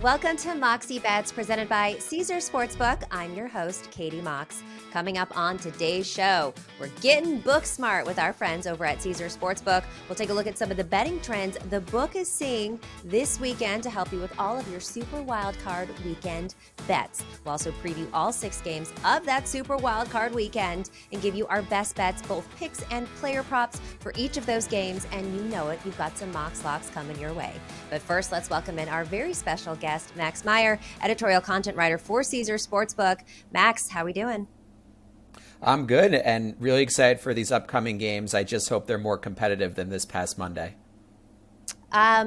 Welcome to Moxie Bets, presented by Caesars Sportsbook. I'm your host, Katie Mox. Coming up on today's show, we're getting book smart with our friends over at Caesars Sportsbook. We'll take a look at some of the betting trends the book is seeing this weekend to help you with all of your Super Wildcard Weekend bets. We'll also preview all 6 games of that Super Wildcard Weekend and give you our best bets, both picks and player props for each of those games. And you know it, you've got some Mox Locks coming your way. But first, let's welcome in our very special guest, Max Meyer, editorial content writer for Caesars Sportsbook. Max, how we doing? I'm good and really excited for these upcoming games. I just hope they're more competitive than this past Monday.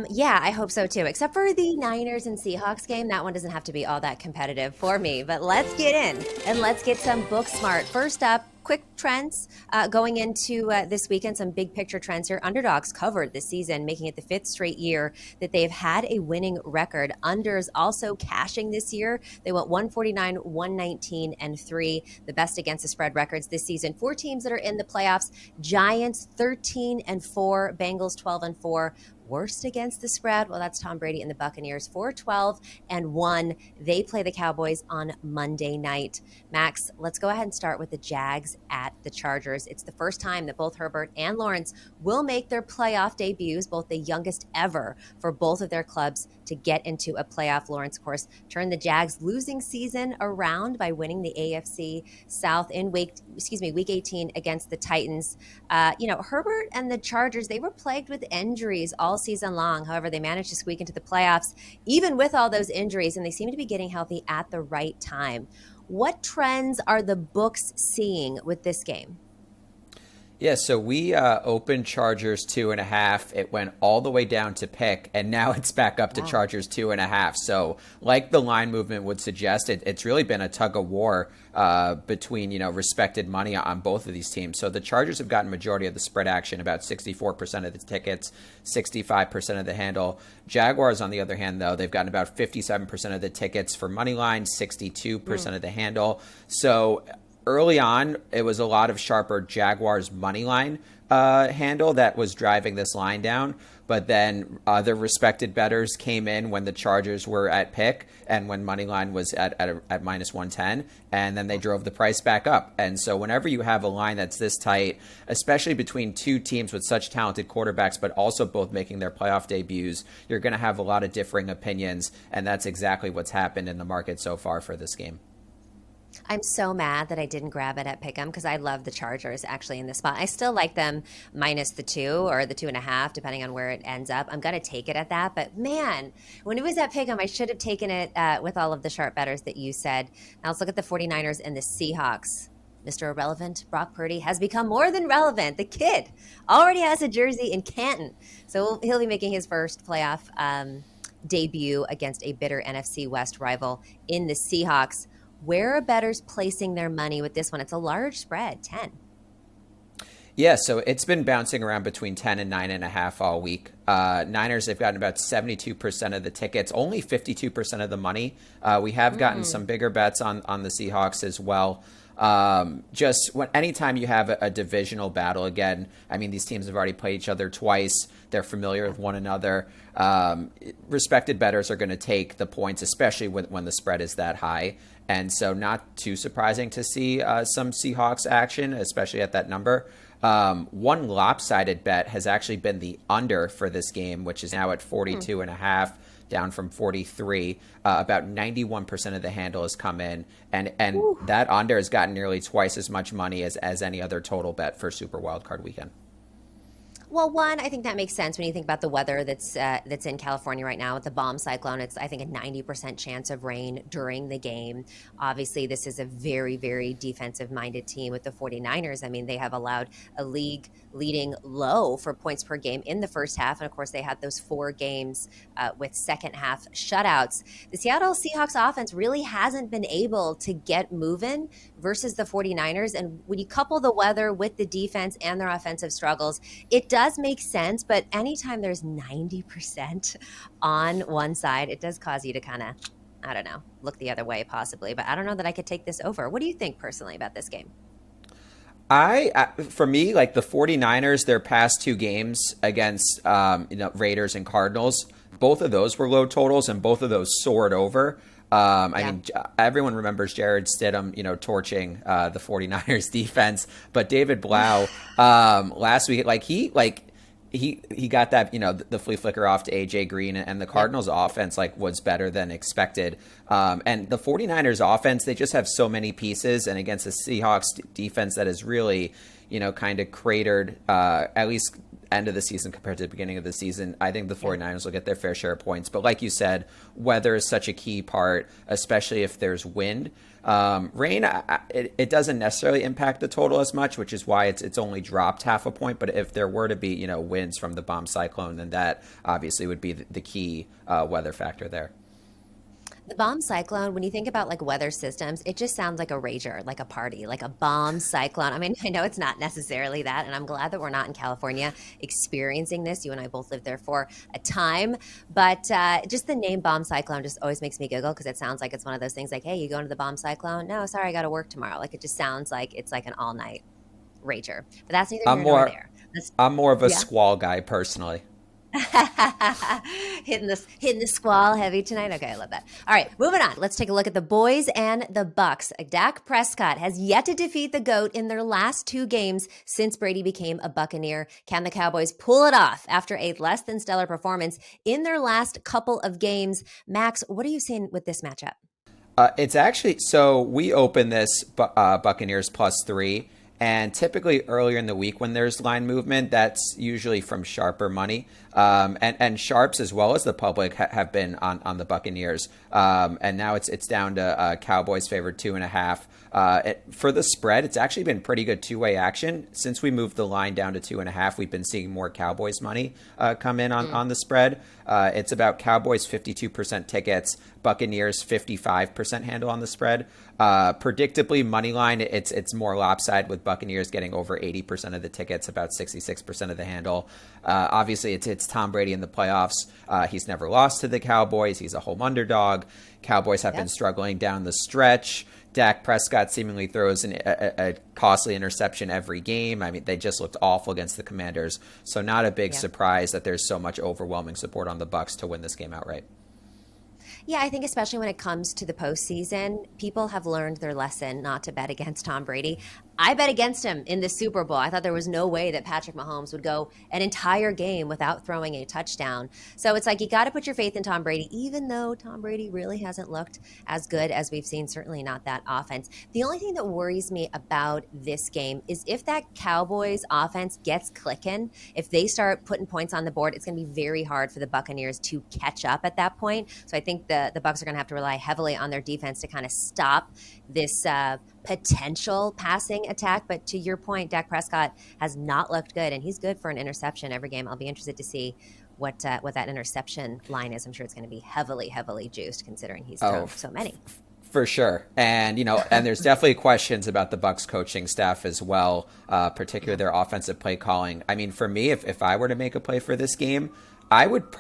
Yeah, I hope so too. Except for the Niners and Seahawks game. That one doesn't have to be all that competitive for me. But let's get in and let's get some book smart. First up, quick trends going into this weekend. Some big picture trends here. Underdogs covered this season, making it the 5th straight year that they've had a winning record. Unders also cashing this year. They went 149, 119, and 3, the best against the spread records this season. 4 teams that are in the playoffs: Giants 13 and 4, Bengals 12 and 4. Worst against the spread, well, that's Tom Brady and the Buccaneers, 4-12 and 1. They play the Cowboys on Monday night. Max, let's go ahead and start with the Jags at the Chargers. It's the first time that both Herbert and Lawrence will make their playoff debuts, both the youngest ever for both of their clubs to get into a playoff. Lawrence, of course, turned the Jags' losing season around by winning the AFC South in week 18 against the Titans. Herbert and the Chargers, they were plagued with injuries all season long. However, they managed to squeak into the playoffs, even with all those injuries, and they seem to be getting healthy at the right time. What trends are the books seeing with this game? Yeah, so we opened Chargers 2.5. It went all the way down to pick, and now it's back up to Chargers 2.5. So like the line movement would suggest, it's really been a tug of war between, respected money on both of these teams. So the Chargers have gotten majority of the spread action, about 64% of the tickets, 65% of the handle. Jaguars, on the other hand, though, they've gotten about 57% of the tickets for money line, 62% of the handle. So early on, it was a lot of sharper Jaguars money line handle that was driving this line down. But then other respected bettors came in when the Chargers were at pick and when money line was at minus 110, and then they drove the price back up. And so whenever you have a line that's this tight, especially between two teams with such talented quarterbacks, but also both making their playoff debuts, you're going to have a lot of differing opinions. And that's exactly what's happened in the market so far for this game. I'm so mad that I didn't grab it at Pick'em because I love the Chargers actually in this spot. I still like them minus the 2 or the 2.5, depending on where it ends up. I'm going to take it at that. But man, when it was at Pick'em, I should have taken it with all of the sharp bettors that you said. Now let's look at the 49ers and the Seahawks. Mr. Irrelevant, Brock Purdy, has become more than relevant. The kid already has a jersey in Canton. So he'll be making his first playoff debut against a bitter NFC West rival in the Seahawks. Where are bettors placing their money with this one? It's a large spread, 10. Yeah, so it's been bouncing around between 10 and 9.5 all week. Niners, they've gotten about 72% of the tickets, only 52% of the money. We have gotten some bigger bets on the Seahawks as well. Anytime you have a divisional battle again, I mean, these teams have already played each other twice. They're familiar with one another. Respected bettors are going to take the points, especially when the spread is that high. And so not too surprising to see some Seahawks action, especially at that number. One lopsided bet has actually been the under for this game, which is now at 42.5, down from 43. About 91% of the handle has come in. And that under has gotten nearly twice as much money as any other total bet for Super Wildcard Weekend. Well, one, I think that makes sense when you think about the weather that's in California right now with the bomb cyclone. It's, I think, a 90% chance of rain during the game. Obviously, this is a very, very defensive-minded team with the 49ers. I mean, they have allowed a league-leading low for points per game in the first half. And, of course, they had those 4 games with second-half shutouts. The Seattle Seahawks offense really hasn't been able to get moving versus the 49ers. And when you couple the weather with the defense and their offensive struggles, it does make sense. But anytime there's 90% on one side, it does cause you to kind of, I don't know, look the other way possibly. But I don't know that I could take this over. What do you think personally about this game? For me, like the 49ers, their past 2 games against Raiders and Cardinals, both of those were low totals, and both of those soared over. I Yeah. mean, everyone remembers Jared Stidham, torching the 49ers defense, but David Blau last week, he got that, the flea flicker off to AJ Green, and the Cardinals offense was better than expected. And the 49ers offense, they just have so many pieces, and against the Seahawks defense that is really, kind of cratered, at least end of the season compared to the beginning of the season. I think the 49ers will get their fair share of points. But like you said, weather is such a key part, especially if there's wind. Rain, it doesn't necessarily impact the total as much, which is why it's only dropped half a point. But if there were to be, winds from the bomb cyclone, then that obviously would be the key weather factor there. The bomb cyclone, when you think about weather systems, it just sounds like a rager, like a party, like a bomb cyclone. I mean, I know it's not necessarily that, and I'm glad that we're not in California experiencing this. You and I both lived there for a time, but just the name bomb cyclone just always makes me giggle because it sounds like it's one of those things like, hey, you going to the bomb cyclone? No, sorry, I got to work tomorrow. It just sounds like it's like an all-night rager. But that's neither here nor there. I'm more of a Yeah. squall guy personally. hitting the squall heavy tonight. Okay, I love that. All right, moving on. Let's take a look at the boys and the Bucks. Dak Prescott has yet to defeat the GOAT in their last 2 games since Brady became a Buccaneer. Can the Cowboys pull it off after a less than stellar performance in their last couple of games? Max, what are you seeing with this matchup? It's actually, so we open this Buccaneers +3. And typically earlier in the week when there's line movement, that's usually from sharper money. And sharps as well as the public have been on the Buccaneers. And now it's down to Cowboys favored 2.5. For the spread, it's actually been pretty good two-way action. Since we moved the line down to 2.5, we've been seeing more Cowboys money come in on the spread. It's about Cowboys 52% tickets, Buccaneers 55% handle on the spread. Predictably, money line, it's more lopsided with Buccaneers getting over 80% of the tickets, about 66% of the handle. Obviously, it's Tom Brady in the playoffs. He's never lost to the Cowboys. He's a home underdog. Cowboys have been struggling down the stretch. Dak Prescott seemingly throws a costly interception every game. I mean, they just looked awful against the Commanders. So not a big surprise that there's so much overwhelming support on the Bucs to win this game outright. Yeah, I think especially when it comes to the postseason, people have learned their lesson not to bet against Tom Brady. I bet against him in the Super Bowl. I thought there was no way that Patrick Mahomes would go an entire game without throwing a touchdown. So it's like you got to put your faith in Tom Brady, even though Tom Brady really hasn't looked as good as we've seen, certainly not that offense. The only thing that worries me about this game is if that Cowboys offense gets clicking, if they start putting points on the board, it's going to be very hard for the Buccaneers to catch up at that point. So I think the Bucs are going to have to rely heavily on their defense to kind of stop this potential passing attack. But to your point, Dak Prescott has not looked good, and he's good for an interception every game. I'll be interested to see what that interception line is. I'm sure it's going to be heavily, heavily juiced considering he's thrown so many. For sure. And, and there's definitely questions about the Bucs coaching staff as well, particularly their offensive play calling. I mean, for me, if I were to make a play for this game, I would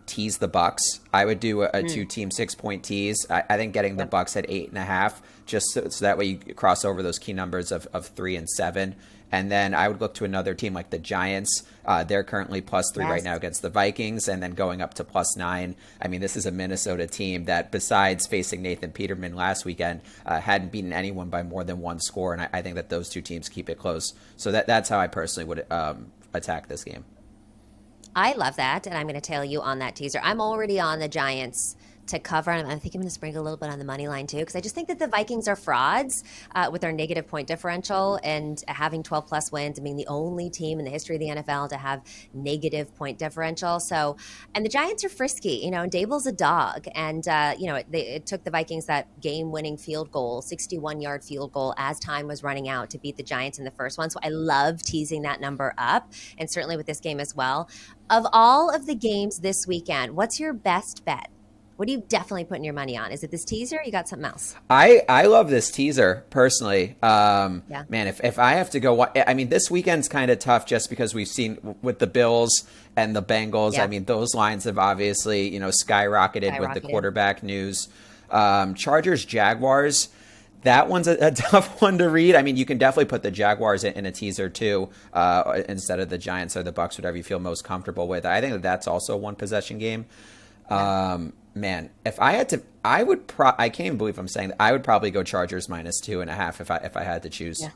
tease the Bucs. I would do a 2-team 6-point tease. I think getting the Bucs at 8.5, just so that way you cross over those key numbers of 3 and 7. And then I would look to another team like the Giants. They're currently +3 right now against the Vikings, and then going up to +9. I mean, this is a Minnesota team that, besides facing Nathan Peterman last weekend, hadn't beaten anyone by more than 1 score. And I think that those two teams keep it close. So that's how I personally would attack this game. I love that, and I'm going to tell you on that teaser. I'm already on the Giants to cover, and I think I'm going to sprinkle a little bit on the money line too, because I just think that the Vikings are frauds with their negative point differential and having 12-plus wins. I mean, the only team in the history of the NFL to have negative point differential. So, and the Giants are frisky, and Dable's a dog, and it took the Vikings that game-winning field goal, 61-yard field goal, as time was running out to beat the Giants in the first one. So I love teasing that number up, and certainly with this game as well. Of all of the games this weekend, what's your best bet? What are you definitely putting your money on? Is it this teaser or you got something else? I love this teaser personally. Man, if I have to go, I mean, this weekend's kind of tough just because we've seen with the Bills and the Bengals. Yeah. I mean, those lines have obviously, skyrocketed with the quarterback news. Chargers, Jaguars. That one's a tough one to read. I mean, you can definitely put the Jaguars in a teaser too, instead of the Giants or the Bucks, whatever you feel most comfortable with. I think that that's also a one possession game. Man, if I had to, I can't even believe I'm saying that. I would probably go Chargers -2.5 if I had to choose. Yeah.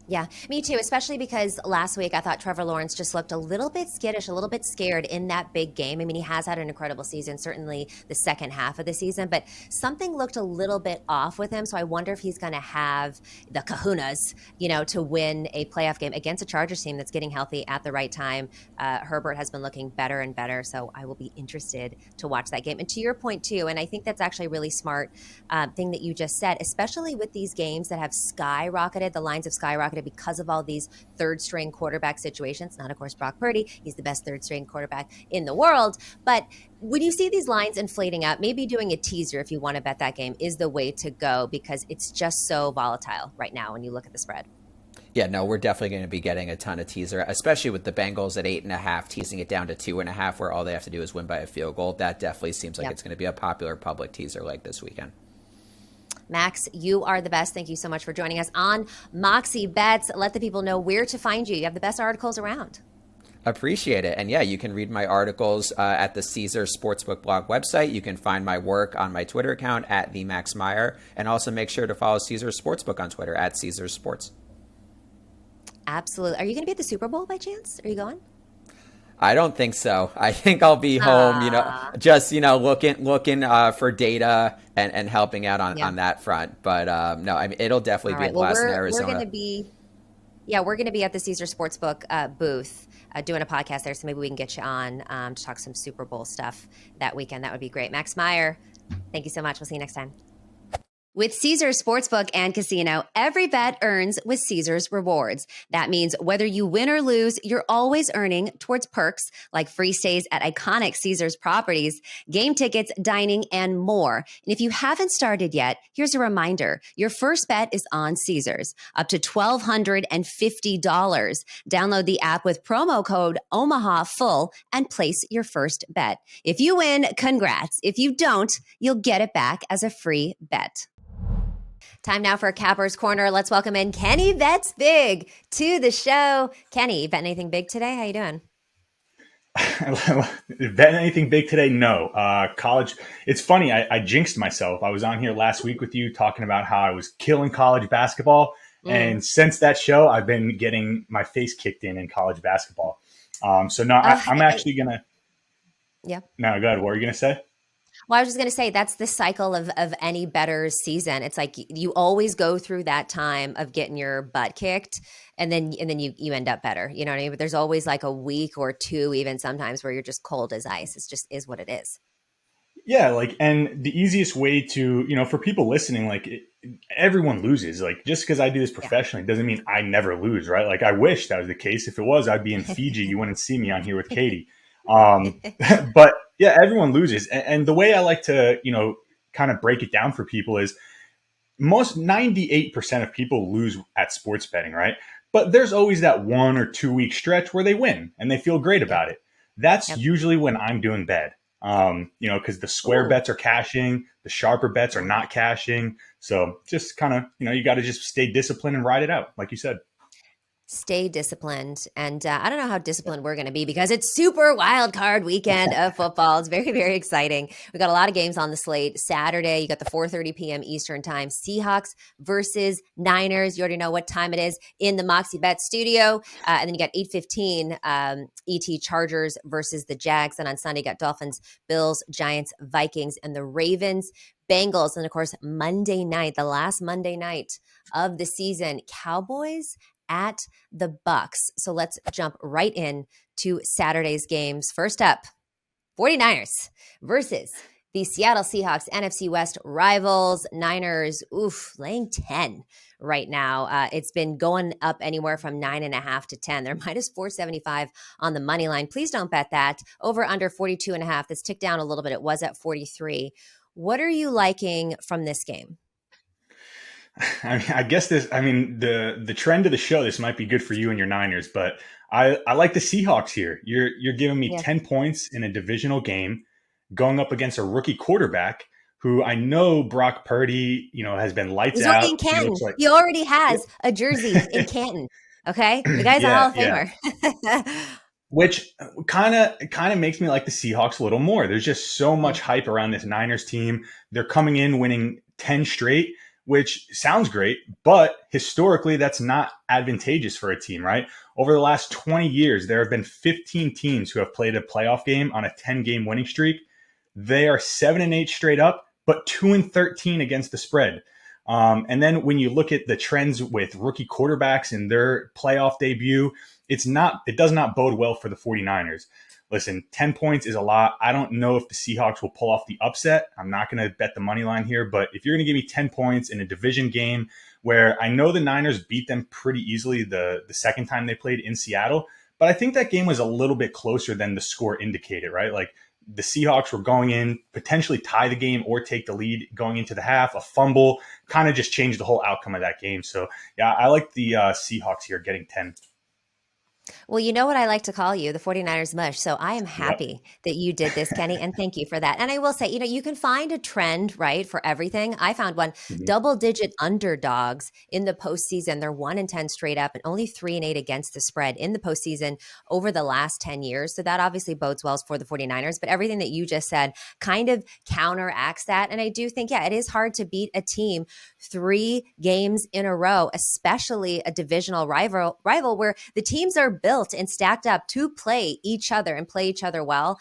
Yeah, me too, especially because last week I thought Trevor Lawrence just looked a little bit skittish, a little bit scared in that big game. I mean, he has had an incredible season, certainly the second half of the season, but something looked a little bit off with him. So I wonder if he's going to have the kahunas, to win a playoff game against a Chargers team that's getting healthy at the right time. Herbert has been looking better and better, so I will be interested to watch that game. And to your point too, and I think that's actually a really smart thing that you just said, especially with these games that have skyrocketed, the lines have skyrocketed because of all these third string quarterback situations. Not, of course, Brock Purdy. He's the best third string quarterback in the world. But when you see these lines inflating up, maybe doing a teaser if you want to bet that game is the way to go because it's just so volatile right now when you look at the spread. Yeah, no, we're definitely going to be getting a ton of teaser, especially with the Bengals at 8.5, teasing it down to 2.5, where all they have to do is win by a field goal. That definitely seems like it's going to be a popular public teaser like this weekend. Max, you are the best. Thank you so much for joining us on Moxie Bets. Let the people know where to find you. You have the best articles around. Appreciate it. And yeah, you can read my articles at the Caesars Sportsbook blog website. You can find my work on my Twitter account at the Max Meyer, and also make sure to follow Caesars Sportsbook on Twitter at Caesars Sports. Absolutely. Are you going to be at the Super Bowl by chance? Are you going? I don't think so. I think I'll be home, just, looking for data and helping out on that front. But no, I mean, it'll definitely be a blast in Arizona. We're going to be at the Caesars Sportsbook booth doing a podcast there. So maybe we can get you on to talk some Super Bowl stuff that weekend. That would be great. Max Meyer, thank you so much. We'll see you next time. With Caesars Sportsbook and Casino, every bet earns with Caesars Rewards. That means whether you win or lose, you're always earning towards perks like free stays at iconic Caesars properties, game tickets, dining, and more. And if you haven't started yet, here's a reminder. Your first bet is on Caesars, up to $1,250. Download the app with promo code OMAHAFULL and place your first bet. If you win, congrats. If you don't, you'll get it back as a free bet. Time now for Capper's Corner. Let's welcome in Kenny Bets Big to the show. Kenny, you bet anything big today? How you doing? Bet anything big today? No. College. It's funny. I jinxed myself. I was on here last week with you talking about how I was killing college basketball. And since that show, I've been getting my face kicked in college basketball. So no, I'm actually going to. Yeah. No, go ahead. What were you going to say? Well, I was just going to say that's the cycle of any bettor's season. It's like you always go through that time of getting your butt kicked, and then you end up better. You know what I mean? But there's always like a week or two, even sometimes, where you're just cold as ice. It's just is what it is. Yeah, and the easiest way to, for people listening, everyone loses. Just because I do this professionally doesn't mean I never lose, right? I wish that was the case. If it was, I'd be in Fiji. You wouldn't see me on here with Katie. But yeah, everyone loses. And the way I like to, kind of break it down for people is most 98% of people lose at sports betting, right? But there's always that 1 or 2 week stretch where they win and they feel great about it. That's usually when I'm doing bad. Because the square bets are cashing, the sharper bets are not cashing. So just kind of, you got to just stay disciplined and ride it out, like you said. Stay disciplined. And I don't know how disciplined we're going to be because it's super wild card weekend of football. It's very, very exciting. We got a lot of games on the slate. Saturday, you got the 4:30 p.m. Eastern time, Seahawks versus Niners. You already know what time it is in the Moxie Bet studio. And then you got 8:15 ET Chargers versus the Jags. And on Sunday, you got Dolphins, Bills, Giants, Vikings, and the Ravens, Bengals. And of course, Monday night, the last Monday night of the season, Cowboys at the Bucks. So let's jump right in to Saturday's games. First up, 49ers versus the Seattle Seahawks, NFC West rivals. Niners, laying 10 right now. It's been going up anywhere from 9.5 to 10. They're minus 475 on the money line. Please don't bet that. Over under 42.5. That's ticked down a little bit. It was at 43. What are you liking from this game? I guess the trend of the show, this might be good for you and your Niners, but I like the Seahawks here. You're giving me 10 points in a divisional game going up against a rookie quarterback who I know Brock Purdy, has been lights He's already out. in He Canton. looks like, He already has a jersey in Canton. Okay, the guy's a yeah, Hall of yeah. Famer. Which kind of makes me like the Seahawks a little more. There's just so much Mm. hype around this Niners team. They're coming in winning 10 straight, which sounds great, but historically that's not advantageous for a team, right? Over the last 20 years, there have been 15 teams who have played a playoff game on a 10-game winning streak. They are 7-8 straight up, but 2-13 against the spread. And then when you look at the trends with rookie quarterbacks and their playoff debut, it does not bode well for the 49ers. Listen, 10 points is a lot. I don't know if the Seahawks will pull off the upset. I'm not going to bet the money line here, but if you're going to give me 10 points in a division game where I know the Niners beat them pretty easily the second time they played in Seattle, but I think that game was a little bit closer than the score indicated, right? Like the Seahawks were going in, potentially tie the game or take the lead going into the half. A fumble kind of just changed the whole outcome of that game. So, yeah, I like the Seahawks here getting 10. Well, you know what I like to call you, the 49ers mush. So I am Yep. happy that you did this, Kenny, and thank you for that. And I will say, you can find a trend, right, for everything. I found one Mhm. double-digit underdogs in the postseason. They're 1-10 straight up and only 3-8 against the spread in the postseason over the last 10 years. So that obviously bodes well for the 49ers. But everything that you just said kind of counteracts that. And I do think, yeah, it is hard to beat a team 3 games in a row, especially a divisional rival where the teams are built and stacked up to play each other and play each other well.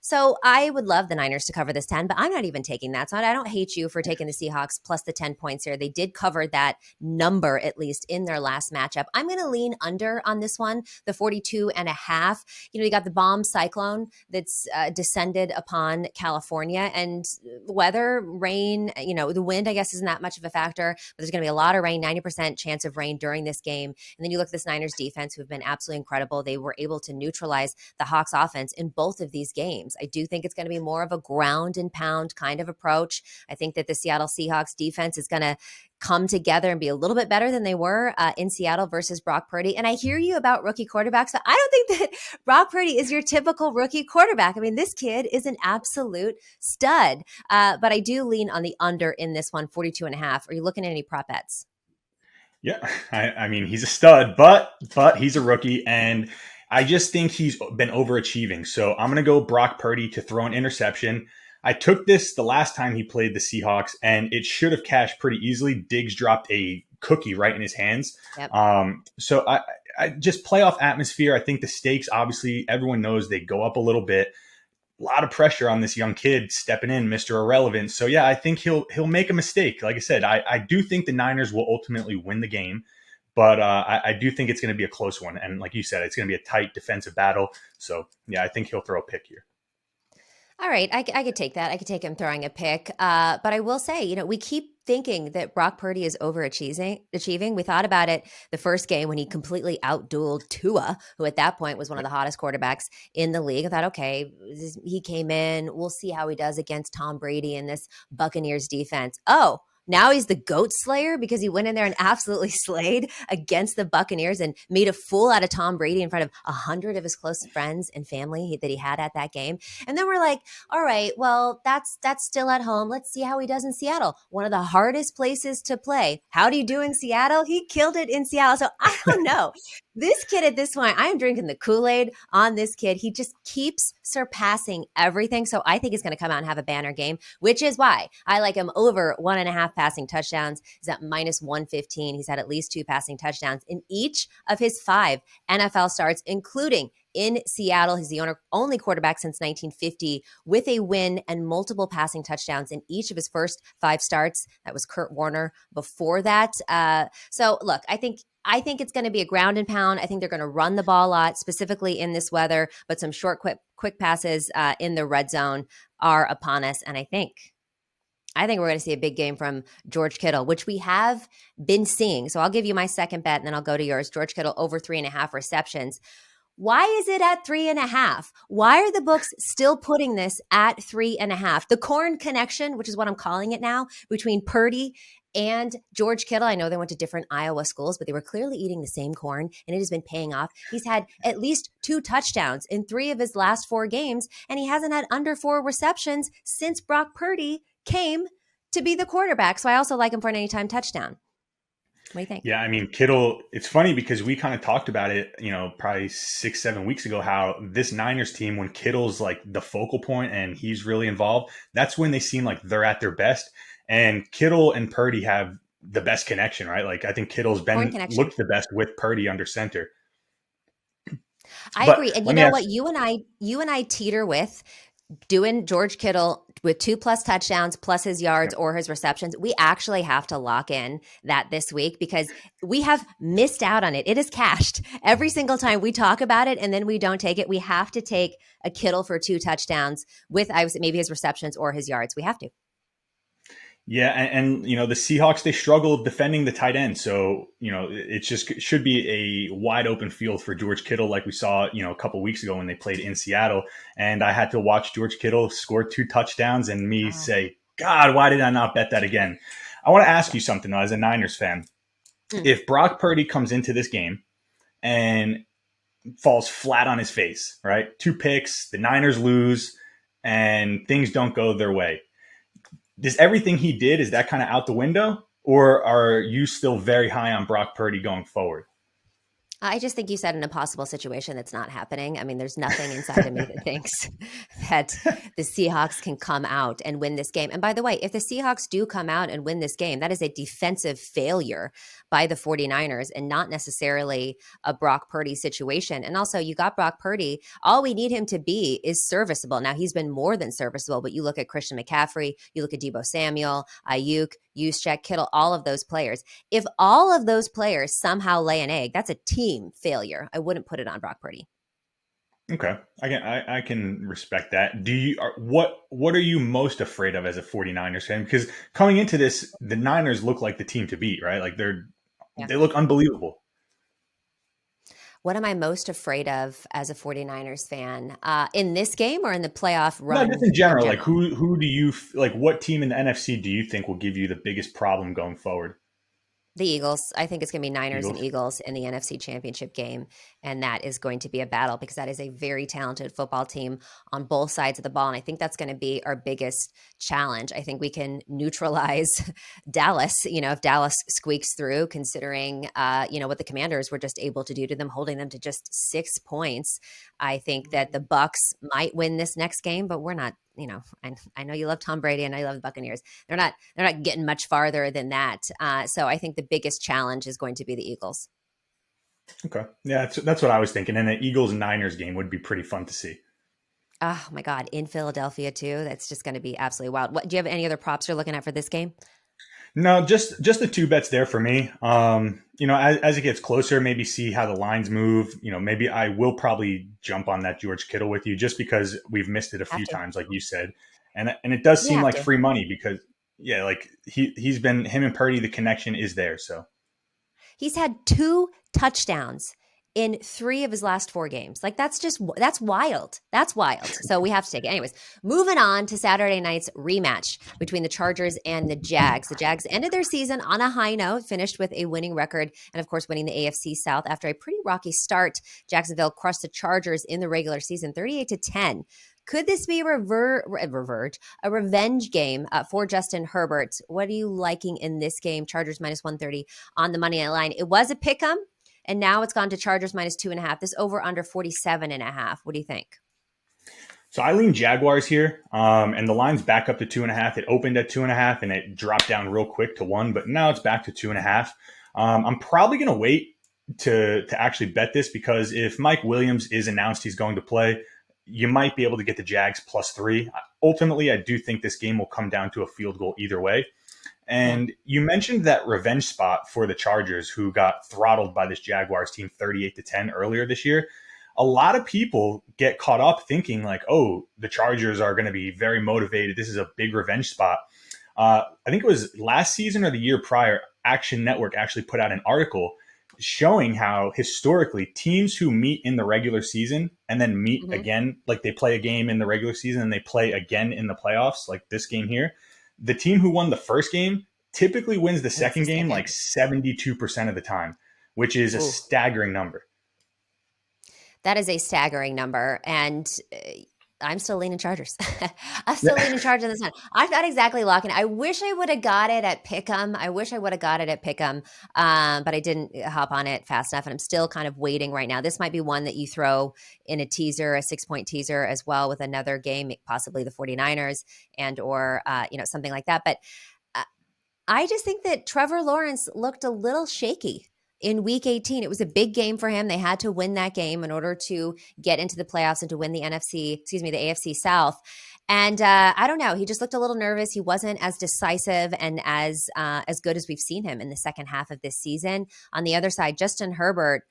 So I would love the Niners to cover this 10, but I'm not even taking that. So I don't hate you for taking the Seahawks plus the 10 points here. They did cover that number, at least in their last matchup. I'm going to lean under on this one, the 42.5. You got the bomb cyclone that's descended upon California, and weather, rain, the wind, I guess, isn't that much of a factor, but there's going to be a lot of rain, 90% chance of rain during this game. And then you look at this Niners defense, who have been absolutely incredible. They were able to neutralize the Hawks offense in both of these games. I do think it's going to be more of a ground and pound kind of approach. I think that the Seattle Seahawks defense is going to come together and be a little bit better than they were in Seattle versus Brock Purdy. And I hear you about rookie quarterbacks, but I don't think that Brock Purdy is your typical rookie quarterback. I mean, this kid is an absolute stud. But I do lean on the under in this one, 42.5. Are you looking at any prop bets? Yeah, I mean, he's a stud, but he's a rookie, and I just think he's been overachieving. So I'm going to go Brock Purdy to throw an interception. I took this the last time he played the Seahawks, and it should have cashed pretty easily. Diggs dropped a cookie right in his hands. Yep. So I just playoff atmosphere. I think the stakes, obviously, everyone knows they go up a little bit. A lot of pressure on this young kid stepping in, Mr. Irrelevant. So yeah, I think he'll make a mistake. Like I said, I do think the Niners will ultimately win the game, but I do think it's going to be a close one. And like you said, it's going to be a tight defensive battle. So yeah, I think he'll throw a pick here. All right, I could take that. I could take him throwing a pick. But I will say, we keep thinking that Brock Purdy is overachieving. We thought about it the first game when he completely outdueled Tua, who at that point was one of the hottest quarterbacks in the league. I thought, okay, he came in. We'll see how he does against Tom Brady and this Buccaneers defense. Oh, now he's the goat slayer because he went in there and absolutely slayed against the Buccaneers and made a fool out of Tom Brady in front of 100 of his close friends and family that he had at that game. And then we're like, all right, well, that's still at home. Let's see how he does in Seattle. One of the hardest places to play. How do you do in Seattle? He killed it in Seattle. So I don't know. This kid at this point, I am drinking the Kool-Aid on this kid. He just keeps surpassing everything. So I think he's going to come out and have a banner game, which is why I like him over 1.5 passing touchdowns. He's at -115. He's had at least 2 passing touchdowns in each of his 5 NFL starts, including in Seattle. He's the only quarterback since 1950 with a win and multiple passing touchdowns in each of his first 5 starts. That was Kurt Warner before that. So look, I think it's going to be a ground and pound. I think they're going to run the ball a lot, specifically in this weather, but some short, quick passes in the red zone are upon us. And I think we're going to see a big game from George Kittle, which we have been seeing. So I'll give you my second bet, and then I'll go to yours. George Kittle over 3.5 receptions. Why is it at 3.5? Why are the books still putting this at 3.5? The corn connection, which is what I'm calling it now, between Purdy and George Kittle. I know they went to different Iowa schools, but they were clearly eating the same corn, and it has been paying off. He's had at least 2 touchdowns in 3 of his last 4 games, and he hasn't had under 4 receptions since Brock Purdy came to be the quarterback. So I also like him for an anytime touchdown. What do you think? Yeah, I mean, Kittle, it's funny because we kind of talked about it, probably 6-7 weeks ago, how this Niners team, when Kittle's like the focal point and he's really involved, that's when they seem like they're at their best. And Kittle and Purdy have the best connection, right? Like I think Kittle's Point been connection. looked the best with Purdy under center. I But agree. And you let me know ask, what? You and I teeter with doing George Kittle with 2+ touchdowns plus his yards or his receptions. We actually have to lock in that this week because we have missed out on it. It is cashed every single time we talk about it and then we don't take it. We have to take a Kittle for 2 touchdowns with maybe his receptions or his yards. We have to. yeah, and the Seahawks, they struggle defending the tight end, so it should be a wide open field for George Kittle, like we saw a couple weeks ago when they played in Seattle, and I had to watch George Kittle score 2 touchdowns and me say, God, why did I not bet that again? I want to ask you something though, as a Niners fan. If Brock Purdy comes into this game and falls flat on his face, right? 2 picks, the Niners lose, and things don't go their way. Does everything he did, is that kind of out the window? Or are you still very high on Brock Purdy going forward? I just think you said an impossible situation that's not happening. I mean, there's nothing inside of me that thinks that the Seahawks can come out and win this game. And by the way, if the Seahawks do come out and win this game, that is a defensive failure by the 49ers and not necessarily a Brock Purdy situation. And also, you got Brock Purdy. All we need him to be is serviceable. Now, he's been more than serviceable, but you look at Christian McCaffrey, you look at Deebo Samuel, Ayuk, Juszczyk, Kittle, all of those players. If all of those players somehow lay an egg, that's a team failure. I wouldn't put it on Brock Purdy. Okay, I can respect that. What are you most afraid of as a 49ers fan? Because coming into this, the Niners look like the team to beat, right? Like they look unbelievable. What am I most afraid of as a 49ers fan in this game or in the playoff run? No, just in general. Like who do you like? What team in the NFC do you think will give you the biggest problem going forward? The Eagles. I think it's going to be Niners and Eagles? Eagles in the NFC Championship game. And that is going to be a battle because that is a very talented football team on both sides of the ball. And I think that's going to be our biggest challenge. I think we can neutralize Dallas, if Dallas squeaks through, considering, what the Commanders were just able to do to them, holding them to just 6 points. I think that the Bucks might win this next game, but we're not. I know you love Tom Brady and I love the Buccaneers. They're not getting much farther than that. So I think the biggest challenge is going to be the Eagles. Okay. Yeah, that's what I was thinking. And an Eagles-Niners game would be pretty fun to see. Oh my God. In Philadelphia too. That's just going to be absolutely wild. Do you have any other props you're looking at for this game? No, just the 2 bets there for me. As it gets closer, maybe see how the lines move. Maybe I will probably jump on that George Kittle with you just because we've missed it a few times, like you said, and it does seem like free money because like him and Purdy, the connection is there. So he's had 2 touchdowns in 3 of his last 4 games. Like that's wild. That's wild. So we have to take it. Anyways, moving on to Saturday night's rematch between the Chargers and the Jags. The Jags ended their season on a high note, finished with a winning record, and of course winning the AFC South after a pretty rocky start. Jacksonville crushed the Chargers in the regular season 38-10. Could this be a revenge game for Justin Herbert? What are you liking in this game? Chargers -130 on the money line. It was a pick 'em. And now it's gone to Chargers -2.5. This over under 47.5. What do you think? So I lean Jaguars here, and the line's back up to 2.5. It opened at 2.5, and it dropped down real quick to 1, but now it's back to 2.5. I'm probably going to wait to actually bet this because if Mike Williams is announced he's going to play, you might be able to get the Jags +3. Ultimately, I do think this game will come down to a field goal either way. And you mentioned that revenge spot for the Chargers, who got throttled by this Jaguars team 38-10 earlier this year. A lot of people get caught up thinking like, oh, the Chargers are going to be very motivated. This is a big revenge spot. I think it was last season or the year prior, Action Network actually put out an article showing how historically teams who meet in the regular season and then meet again, like they play a game in the regular season and they play again in the playoffs, like this game here. The team who won the first game typically wins the second game like 72% of the time, which is a staggering number. That is a staggering number. And I'm still leaning Chargers. I'm still leaning Chargers this one. I'm not exactly locking. I wish I would have got it at Pick'em. But I didn't hop on it fast enough, and I'm still kind of waiting right now. This might be one that you throw in a teaser, a 6-point teaser as well with another game, possibly the 49ers and or something like that. But I just think that Trevor Lawrence looked a little shaky in week 18. It was a big game for him. They had to win that game in order to get into the playoffs and to win the AFC South. And I don't know. He just looked a little nervous. He wasn't as decisive and as good as we've seen him in the second half of this season. On the other side, Justin Herbert,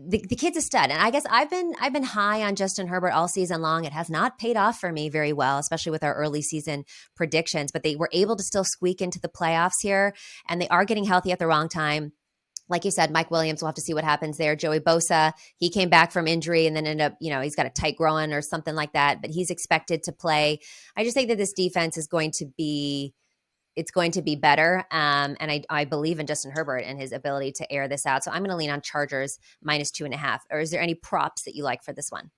the kid's a stud. And I guess I've been high on Justin Herbert all season long. It has not paid off for me very well, especially with our early season predictions, but they were able to still squeak into the playoffs here, and they are getting healthy at the wrong time. Like you said, Mike Williams, we'll have to see what happens there. Joey Bosa, he came back from injury and then ended up, he's got a tight groin or something like that, but he's expected to play. I just think that this defense is going to be better. And I believe in Justin Herbert and his ability to air this out. So I'm going to lean on Chargers -2.5. Or is there any props that you like for this one?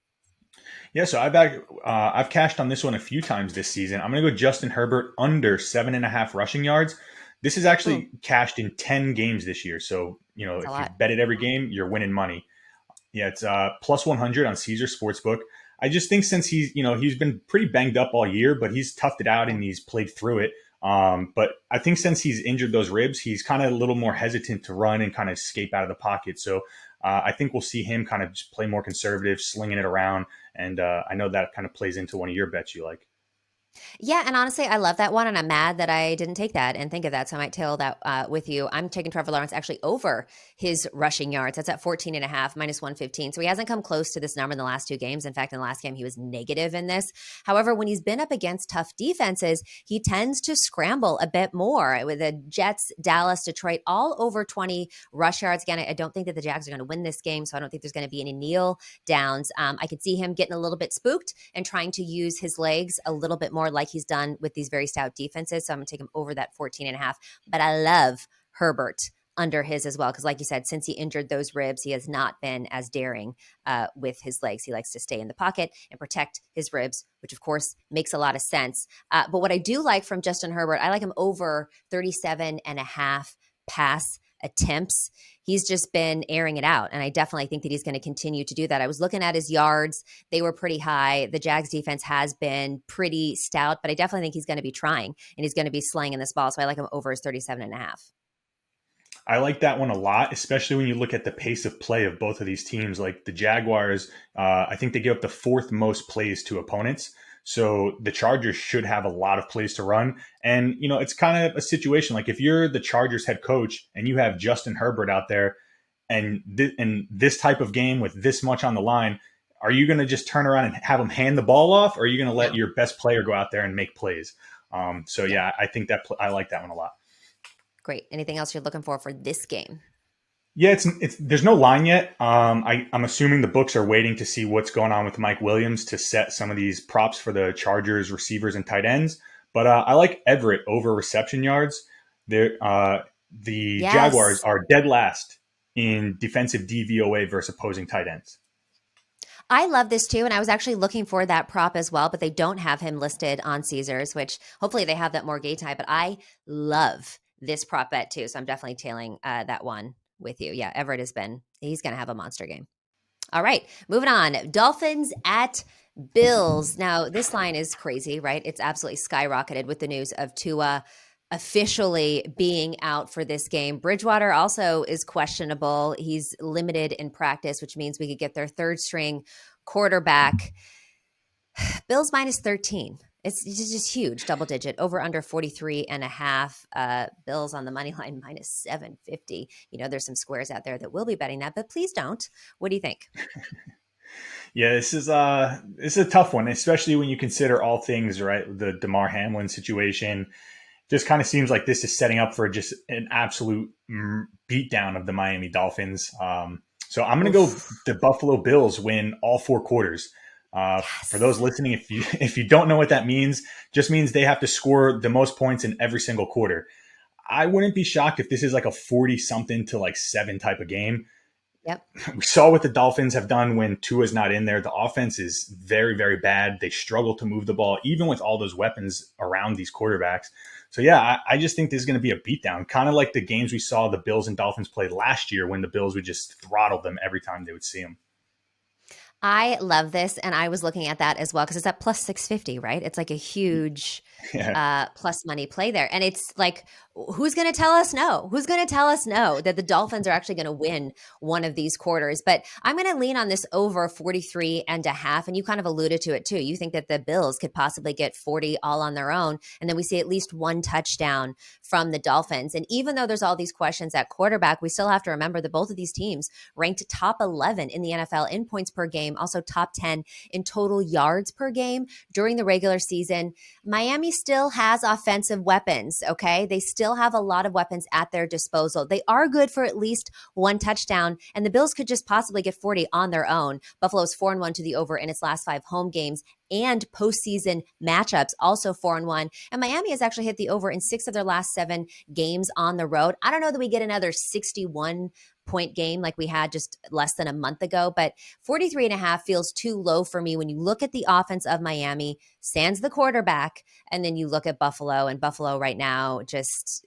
Yeah, so I've cashed on this one a few times this season. I'm going to go Justin Herbert under 7.5 rushing yards. This is actually cashed in 10 games this year. So, if you bet it every game, you're winning money. Yeah, it's plus 100 on Caesars Sportsbook. I just think since he's been pretty banged up all year, but he's toughed it out and he's played through it. But I think since he's injured those ribs, he's kind of a little more hesitant to run and kind of escape out of the pocket. So I think we'll see him kind of just play more conservative, slinging it around. And I know that kind of plays into one of your bets you like. Yeah, and honestly, I love that one, and I'm mad that I didn't take that and think of that, so I might tail that with you. I'm taking Trevor Lawrence actually over his rushing yards. That's at 14.5, -115. So he hasn't come close to this number in the last two games. In fact, in the last game, he was negative in this. However, when he's been up against tough defenses, he tends to scramble a bit more. With the Jets, Dallas, Detroit, all over 20 rush yards. Again, I don't think that the Jags are going to win this game, so I don't think there's going to be any kneel downs. I could see him getting a little bit spooked and trying to use his legs a little bit more like he's done with these very stout defenses. So I'm going to take him over that 14.5. But I love Herbert under his as well, because like you said, since he injured those ribs, he has not been as daring with his legs. He likes to stay in the pocket and protect his ribs, which of course makes a lot of sense. But what I do like from Justin Herbert, I like him over 37.5 pass attempts. He's just been airing it out, and I definitely think that he's going to continue to do that. I was looking at his yards. They were pretty high. The Jags defense has been pretty stout, but I definitely think he's going to be trying, and he's going to be slinging this ball, so I like him over his 37.5. I like that one a lot, especially when you look at the pace of play of both of these teams. Like the Jaguars, I think they give up the fourth most plays to opponents. So the Chargers should have a lot of plays to run. And, it's kind of a situation like if you're the Chargers head coach and you have Justin Herbert out there and this type of game with this much on the line, are you going to just turn around and have him hand the ball off? Or are you going to let your best player go out there and make plays? So, yeah, I think that I like that one a lot. Great. Anything else you're looking for this game? Yeah, it's there's no line yet. I'm assuming the books are waiting to see what's going on with Mike Williams to set some of these props for the Chargers receivers and tight ends. But I like Everett over reception yards. The Jaguars are dead last in defensive DVOA versus opposing tight ends. I love this too, and I was actually looking for that prop as well, but they don't have him listed on Caesars, which hopefully they have that more game time. But I love this prop bet too, so I'm definitely tailing that one with you. Yeah, Everett he's going to have a monster game. All right, moving on. Dolphins at Bills. Now, this line is crazy, right? It's absolutely skyrocketed with the news of Tua officially being out for this game. Bridgewater also is questionable. He's limited in practice, which means we could get their third string quarterback. Bills -13. It's just huge, double digit, over under 43.5. Bills on the money line -750. There's some squares out there that will be betting that, but please don't. What do you think? Yeah, this is a tough one, especially when you consider all things, right? The Damar Hamlin situation just kind of seems like this is setting up for just an absolute beatdown of the Miami Dolphins. So I'm going to go the Buffalo Bills win all four quarters. For those listening, if you don't know what that means, just means they have to score the most points in every single quarter. I wouldn't be shocked if this is like a 40 something to like 7 type of game. Yep. We saw what the Dolphins have done when Tua's not in there. The offense is very, very bad. They struggle to move the ball, even with all those weapons around these quarterbacks. So, yeah, I just think this is going to be a beatdown, kind of like the games we saw the Bills and Dolphins play last year when the Bills would just throttle them every time they would see them. I love this, and I was looking at that as well because it's at plus 650, right? It's like a huge Yeah. plus money play there. And it's like, who's going to tell us no? Who's going to tell us no that the Dolphins are actually going to win one of these quarters? But I'm going to lean on this over 43 and a half. And you kind of alluded to it too. You think that the Bills could possibly get 40 all on their own. And then we see at least one touchdown from the Dolphins. And even though there's all these questions at quarterback, we still have to remember that both of these teams ranked top 11 in the NFL in points per game, also top 10 in total yards per game during the regular season. Miami still has offensive weapons, okay? They still have a lot of weapons at their disposal. They are good for at least one touchdown, and the Bills could just possibly get 40 on their own. Buffalo's 4-1 to the over in its last 5 home games and postseason matchups, also 4-1. And Miami has actually hit the over in 6 of their last 7 games on the road. I don't know that we get another 61-point game like we had just less than a month ago, but 43 and a half feels too low for me when you look at the offense of Miami, sans the quarterback, and then you look at Buffalo, and Buffalo right now just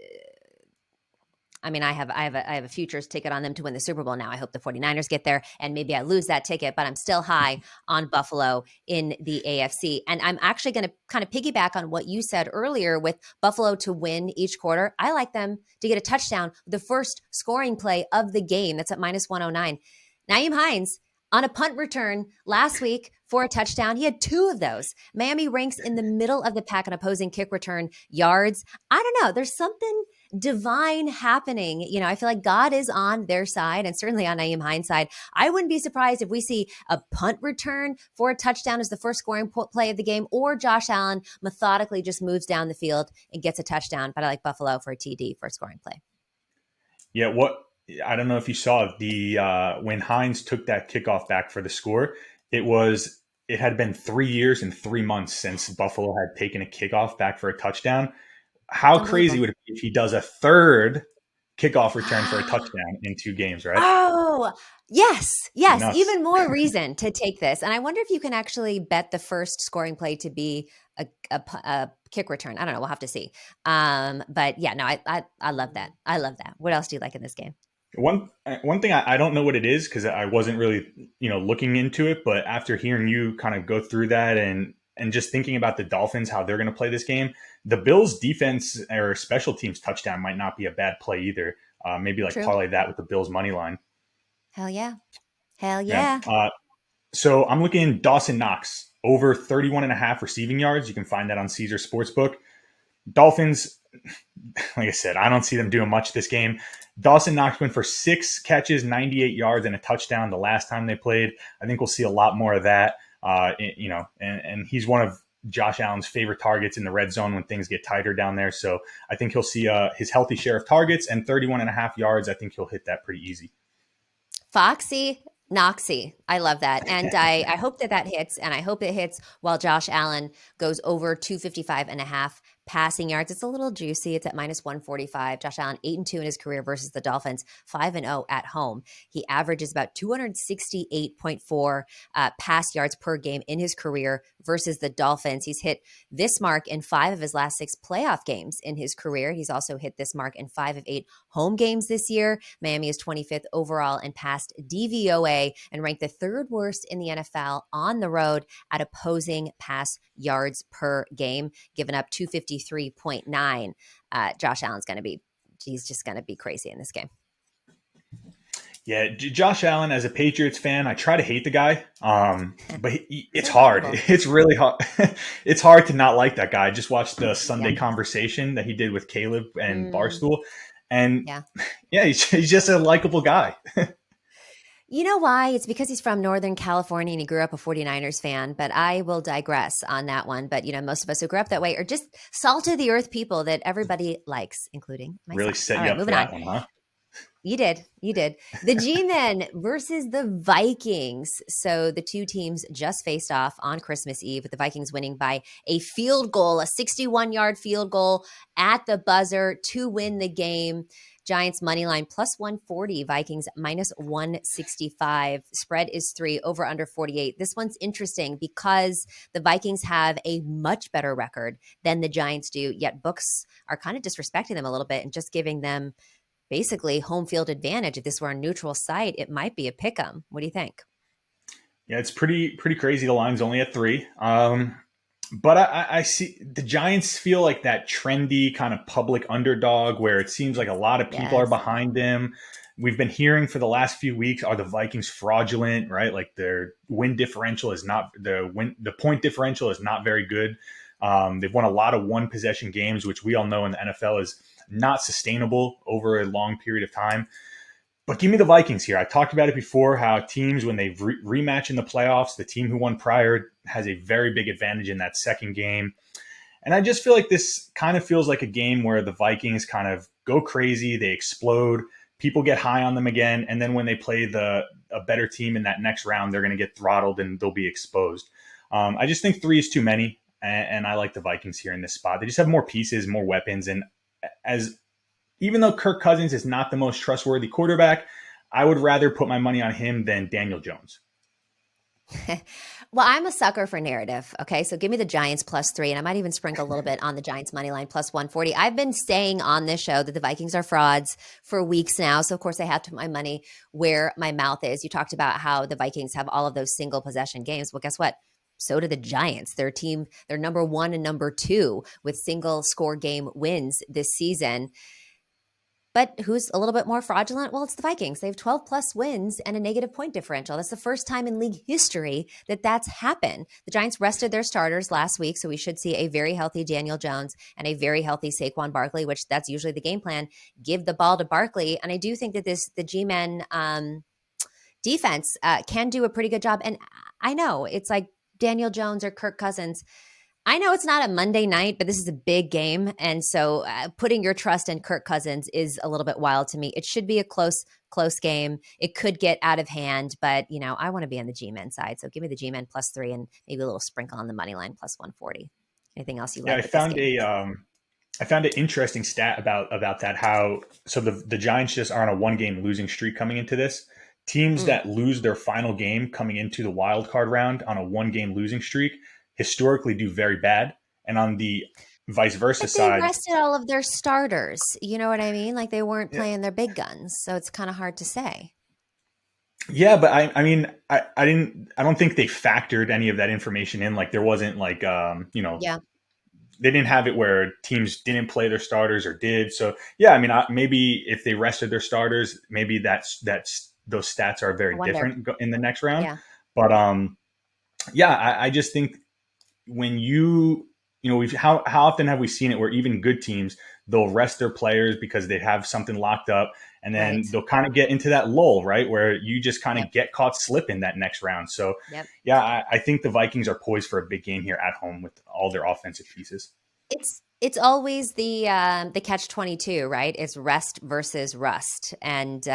I mean, I have a futures ticket on them to win the Super Bowl now. I hope the 49ers get there, and maybe I lose that ticket, but I'm still high on Buffalo in the AFC. And I'm actually going to kind of piggyback on what you said earlier with Buffalo to win each quarter. I like them to get a touchdown, the first scoring play of the game. That's at minus 109. Naeem Hines on a punt return last week for a touchdown. He had 2 of those. Miami ranks in the middle of the pack in opposing kick return yards. I don't know. There's something divine happening. You know, I feel like God is on their side and certainly on Naeem Hines' side. I wouldn't be surprised if we see a punt return for a touchdown as the first scoring play of the game, or Josh Allen methodically just moves down the field and gets a touchdown. But I like Buffalo for a TD for a scoring play. Yeah, I don't know if you saw the when Hines took that kickoff back for the score, it had been 3 years and 3 months since Buffalo had taken a kickoff back for a touchdown. How crazy would it be if he does a third kickoff return for a touchdown in 2 games, right? Oh, yes. Nuts. Even more reason to take this. And I wonder if you can actually bet the first scoring play to be a kick return. I don't know. We'll have to see. But yeah, no, I love that. I love that. What else do you like in this game? One thing I don't know what it is because I wasn't really looking into it, but after hearing you kind of go through that and just thinking about the Dolphins, how they're going to play this game, the Bills' defense or special teams touchdown might not be a bad play either. Maybe like True. parlay that with the Bills' money line. Hell yeah. Hell yeah. So I'm looking Dawson Knox over 31 and a half receiving yards. You can find that on Caesars Sportsbook. Dolphins, like I said, I don't see them doing much this game. Dawson Knox went for 6 catches, 98 yards, and a touchdown the last time they played. I think we'll see a lot more of that. And he's one of Josh Allen's favorite targets in the red zone when things get tighter down there. So I think he'll see his healthy share of targets, and 31 and a half yards. I think he'll hit that pretty easy. Foxy Noxy. I love that. And I hope that hits, and I hope it hits while Josh Allen goes over 255 and a half passing yards. It's a little juicy. It's at minus 145. Josh Allen 8-2 in his career versus the Dolphins, 5-0 at home. He averages about 268.4 pass yards per game in his career versus the Dolphins. He's hit this mark in 5 of his last 6 playoff games in his career. He's also hit this mark in 5 of 8 home games this year. Miami is 25th overall in past DVOA and ranked the 3rd worst in the NFL on the road at opposing pass yards per game, giving up 253.9. Josh Allen's he's just going to be crazy in this game. Yeah, Josh Allen, as a Patriots fan, I try to hate the guy, but it's hard. It's really hard. It's hard to not like that guy. I just watched the Sunday conversation that he did with Caleb and Barstool, and he's just a likable guy. You know why? It's because he's from Northern California and he grew up a 49ers fan, but I will digress on that one. But, most of us who grew up that way are just salt of the earth people that everybody likes, including myself. Really set you up for that one, huh? You did. The G-Men versus the Vikings. So the 2 teams just faced off on Christmas Eve, with the Vikings winning by a field goal, a 61-yard field goal at the buzzer to win the game. Giants money line plus 140, Vikings minus 165. Spread is 3, over under 48. This one's interesting because the Vikings have a much better record than the Giants do, yet books are kind of disrespecting them a little bit and just giving them basically home field advantage. If this were a neutral site, it might be a pick 'em. What do you think? Yeah, it's pretty crazy. The line's only at 3. But I see the Giants feel like that trendy kind of public underdog where it seems like a lot of people are behind them. We've been hearing for the last few weeks, are the Vikings fraudulent, right? Like their win differential is not the point differential is not very good. They've won a lot of one possession games, which we all know in the NFL is not sustainable over a long period of time. But give me the Vikings here. I talked about it before, how teams, when they rematch in the playoffs, the team who won prior has a very big advantage in that second game. And I just feel like this kind of feels like a game where the Vikings kind of go crazy. They explode. People get high on them again. And then when they play a better team in that next round, they're going to get throttled and they'll be exposed. I just think 3 is too many. And I like the Vikings here in this spot. They just have more pieces, more weapons. And even though Kirk Cousins is not the most trustworthy quarterback, I would rather put my money on him than Daniel Jones. Well, I'm a sucker for narrative. Okay. So give me the Giants plus 3. And I might even sprinkle a little bit on the Giants money line plus 140. I've been saying on this show that the Vikings are frauds for weeks now. So of course I have to put my money where my mouth is. You talked about how the Vikings have all of those single possession games. Well, guess what? So do the Giants. Their team, they're number 1 and number 2 with single score game wins this season. But who's a little bit more fraudulent? Well, it's the Vikings. They have 12 plus wins and a negative point differential. That's the first time in league history that that's happened. The Giants rested their starters last week, so we should see a very healthy Daniel Jones and a very healthy Saquon Barkley, which that's usually the game plan. Give the ball to Barkley. And I do think that the G-Men defense can do a pretty good job. And I know it's like Daniel Jones or Kirk Cousins. I know it's not a Monday night, but this is a big game. And so putting your trust in Kirk Cousins is a little bit wild to me. It should be a close game. It could get out of hand, but I want to be on the G-Men side. So give me the G-Men plus 3 and maybe a little sprinkle on the money line plus 140. Anything else you like? Yeah, I found an interesting stat about that. So the Giants just are on a 1-game losing streak coming into this. Teams that lose their final game coming into the wild card round on a 1-game losing streak historically do very bad. And on the vice versa side, they rested all of their starters. You know what I mean? Like they weren't playing their big guns. So it's kind of hard to say. Yeah, but I don't think they factored any of that information in. Like there wasn't like, they didn't have it where teams didn't play their starters or did. So yeah, maybe if they rested their starters, maybe those stats are very different in the next round. Yeah. But I just think when how often have we seen it where even good teams, they'll rest their players because they have something locked up, and then they'll kind of get into that lull, right, where you just kind of get caught slipping that next round. So I think the Vikings are poised for a big game here at home with all their offensive pieces. It's always the catch-22, right? It's rest versus rust, and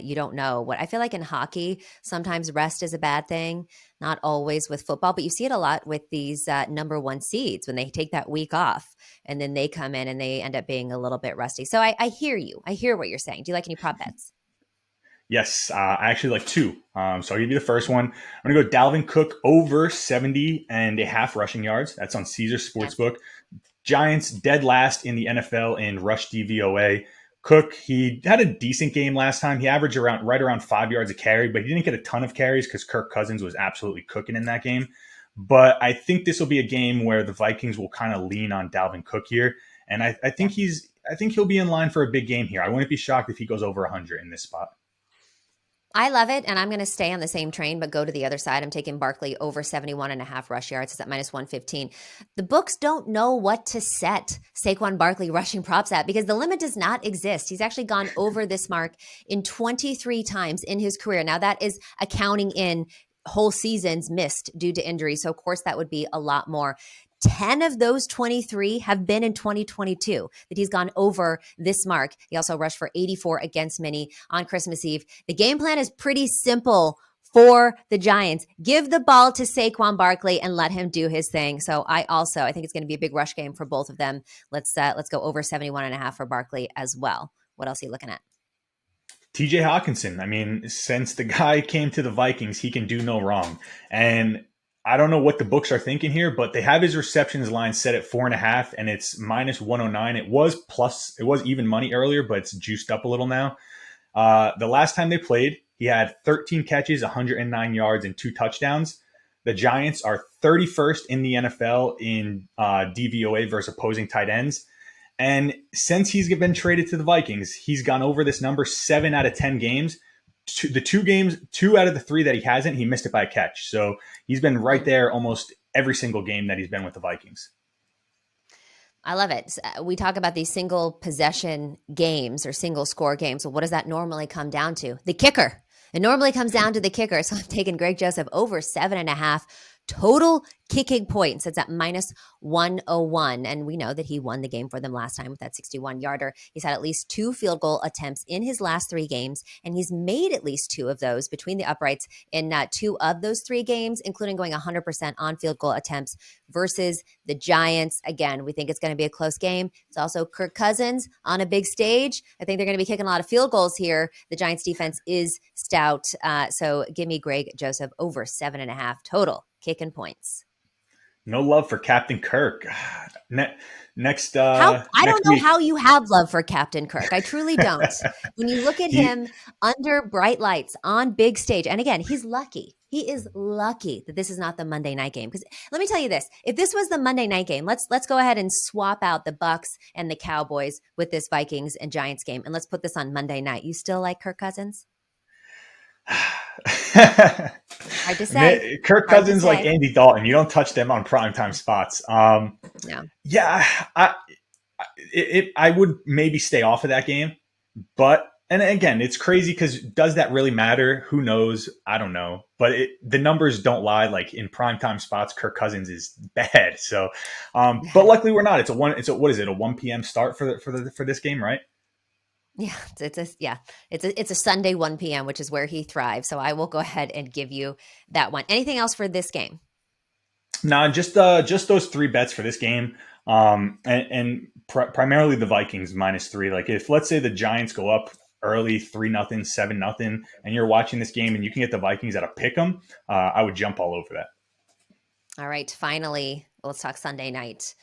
you don't know what. I feel like in hockey, sometimes rest is a bad thing. Not always with football, but you see it a lot with these number 1 seeds when they take that week off, and then they come in and they end up being a little bit rusty. So I hear you. I hear what you're saying. Do you like any prop bets? Yes, I actually like 2. So I'll give you the first one. I'm going to go Dalvin Cook over 70.5 rushing yards. That's on Caesars Sportsbook. Giants dead last in the NFL in rush DVOA. Cook, he had a decent game last time. He averaged right around 5 yards a carry, but he didn't get a ton of carries because Kirk Cousins was absolutely cooking in that game. But I think this will be a game where the Vikings will kind of lean on Dalvin Cook here. And I think he'll be in line for a big game here. I wouldn't be shocked if he goes over 100 in this spot. I love it, and I'm going to stay on the same train, but go to the other side. I'm taking Barkley over 71.5 rush yards. It's at minus 115. The books don't know what to set Saquon Barkley rushing props at because the limit does not exist. He's actually gone over this mark in 23 times in his career. Now, that is accounting in whole seasons missed due to injury, so of course that would be a lot more. 10 of those 23 have been in 2022 that he's gone over this mark. He also rushed for 84 against Minnie on Christmas Eve. The game plan is pretty simple for the Giants. Give the ball to Saquon Barkley and let him do his thing. So I think it's going to be a big rush game for both of them. Let's go over 71.5 for Barkley as well. What else are you looking at? TJ Hawkinson. I mean, since the guy came to the Vikings, he can do no wrong. And I don't know what the books are thinking here, but they have his receptions line set at 4.5, and it's minus 109. It was even money earlier, but it's juiced up a little now. The last time they played, he had 13 catches, 109 yards, and 2 touchdowns. The Giants are 31st in the NFL in DVOA versus opposing tight ends. And since he's been traded to the Vikings, he's gone over this number 7 out of 10 games. The 2 out of the 3 that he hasn't, he missed it by a catch. So he's been right there almost every single game that he's been with the Vikings. I love it. We talk about these single possession games or single score games. Well, what does that normally come down to? The kicker. It normally comes down to the kicker. So I'm taking Greg Joseph over 7.5 total kicking points. It's at minus 101. And we know that he won the game for them last time with that 61-yarder. He's had at least 2 field goal attempts in his last 3 games, and he's made at least 2 of those between the uprights in 2 of those 3 games, including going 100% on field goal attempts versus the Giants. Again, we think it's going to be a close game. It's also Kirk Cousins on a big stage. I think they're going to be kicking a lot of field goals here. The Giants defense is stout. So give me Greg Joseph over 7.5 total kicking points. No love for Captain Kirk. Next, I don't know week. how you have love for Captain Kirk. I truly don't. When you look at him under bright lights on big stage, and again, he's lucky. He is lucky that this is not the Monday night game. Because let me tell you this: if this was the Monday night game, let's go ahead and swap out the Bucs and the Cowboys with this Vikings and Giants game, and let's put this on Monday night. You still like Kirk Cousins? Hard to say. Kirk Cousins, like Andy Dalton, you don't touch them on primetime spots. No. Yeah, I would maybe stay off of that game, but and again, it's crazy because does that really matter? Who knows? I don't know, but the numbers don't lie. Like in primetime spots, Kirk Cousins is bad. So, but luckily we're not. It's a 1 p.m. start for this game, right? Yeah, it's a Sunday 1 p.m., which is where he thrives. So I will go ahead and give you that one. Anything else for this game? No, just those 3 bets for this game, and primarily the Vikings -3. Like if let's say the Giants go up early 3-0, 7-0, and you're watching this game and you can get the Vikings at a pick 'em, I would jump all over that. All right, finally, let's talk Sunday night.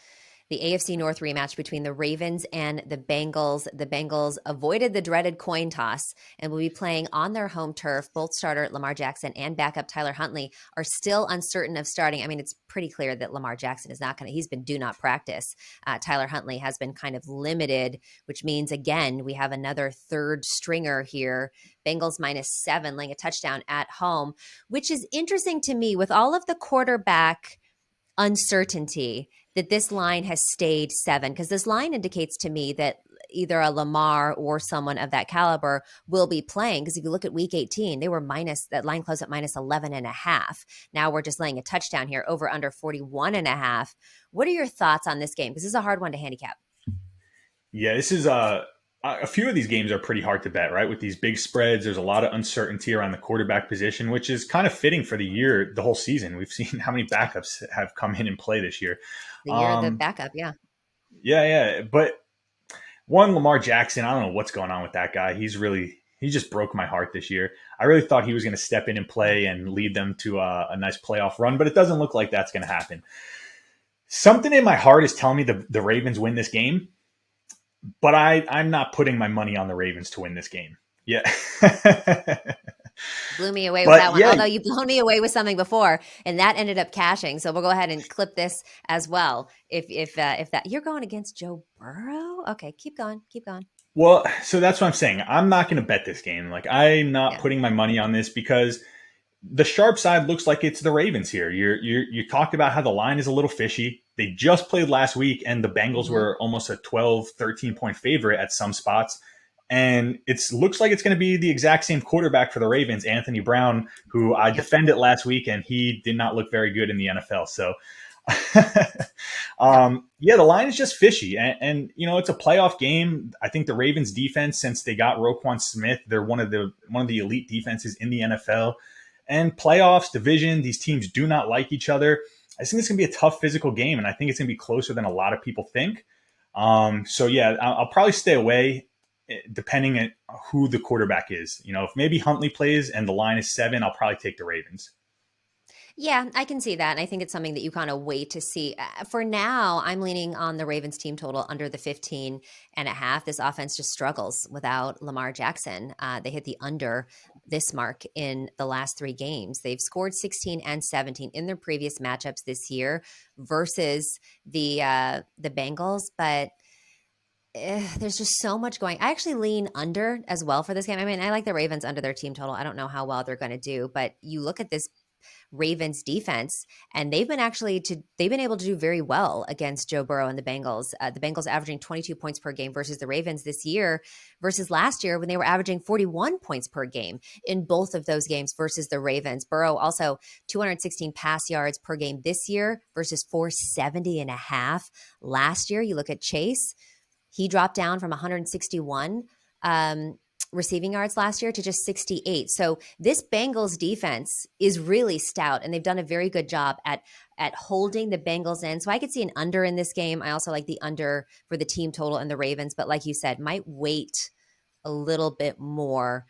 The AFC North rematch between the Ravens and the Bengals. The Bengals avoided the dreaded coin toss and will be playing on their home turf. Both starter Lamar Jackson and backup Tyler Huntley are still uncertain of starting. I mean, it's pretty clear that Lamar Jackson is not going to – he's been do not practice. Tyler Huntley has been kind of limited, which means, again, we have another third stringer here. Bengals -7, laying a touchdown at home, which is interesting to me with all of the quarterback uncertainty that this line has stayed 7, because this line indicates to me that either a Lamar or someone of that caliber will be playing. Because if you look at week 18, they were that line closed at -11.5. Now we're just laying a touchdown here over under 41.5. What are your thoughts on this game? Because this is a hard one to handicap. Yeah, this is a few of these games are pretty hard to bet, right? With these big spreads, there's a lot of uncertainty around the quarterback position, which is kind of fitting for the whole season. We've seen how many backups have come in and play this year. The year of the backup, yeah. Yeah. But one, Lamar Jackson, I don't know what's going on with that guy. He just broke my heart this year. I really thought he was going to step in and play and lead them to a nice playoff run, but it doesn't look like that's going to happen. Something in my heart is telling me the Ravens win this game. But I'm not putting my money on the Ravens to win this game. Yeah. Blew me away with that one. Yeah. Although you've blown me away with something before, and that ended up cashing. So we'll go ahead and clip this as well. If that you're going against Joe Burrow, okay, keep going. Well, so that's what I'm saying. I'm not going to bet this game. Like I'm not putting my money on this because the sharp side looks like it's the Ravens here. You talked about how the line is a little fishy. They just played last week, and the Bengals were almost a 12, 13-point favorite at some spots. And it looks like it's going to be the exact same quarterback for the Ravens, Anthony Brown, who I defended last week, and he did not look very good in the NFL. So, the line is just fishy. And it's a playoff game. I think the Ravens defense, since they got Roquan Smith, they're one of the elite defenses in the NFL. And playoffs, division, these teams do not like each other. I think it's going to be a tough physical game, and I think it's going to be closer than a lot of people think. I'll probably stay away. depending on who the quarterback is. If maybe Huntley plays and the line is 7, I'll probably take the Ravens. Yeah, I can see that. And I think it's something that you kind of wait to see. For now, I'm leaning on the Ravens team total under the 15.5. This offense just struggles without Lamar Jackson. They hit the under this mark in the last 3 games. They've scored 16 and 17 in their previous matchups this year versus the Bengals, but there's just so much going. I actually lean under as well for this game. I mean, I like the Ravens under their team total. I don't know how well they're going to do, but you look at this Ravens defense, and they've been able to do very well against Joe Burrow and the Bengals. The Bengals averaging 22 points per game versus the Ravens this year versus last year when they were averaging 41 points per game in both of those games versus the Ravens. Burrow also 216 pass yards per game this year versus 470.5 last year. You look at Chase, he dropped down from 161 receiving yards last year to just 68. So this Bengals defense is really stout, and they've done a very good job at holding the Bengals in. So I could see an under in this game. I also like the under for the team total and the Ravens, but like you said, might wait a little bit more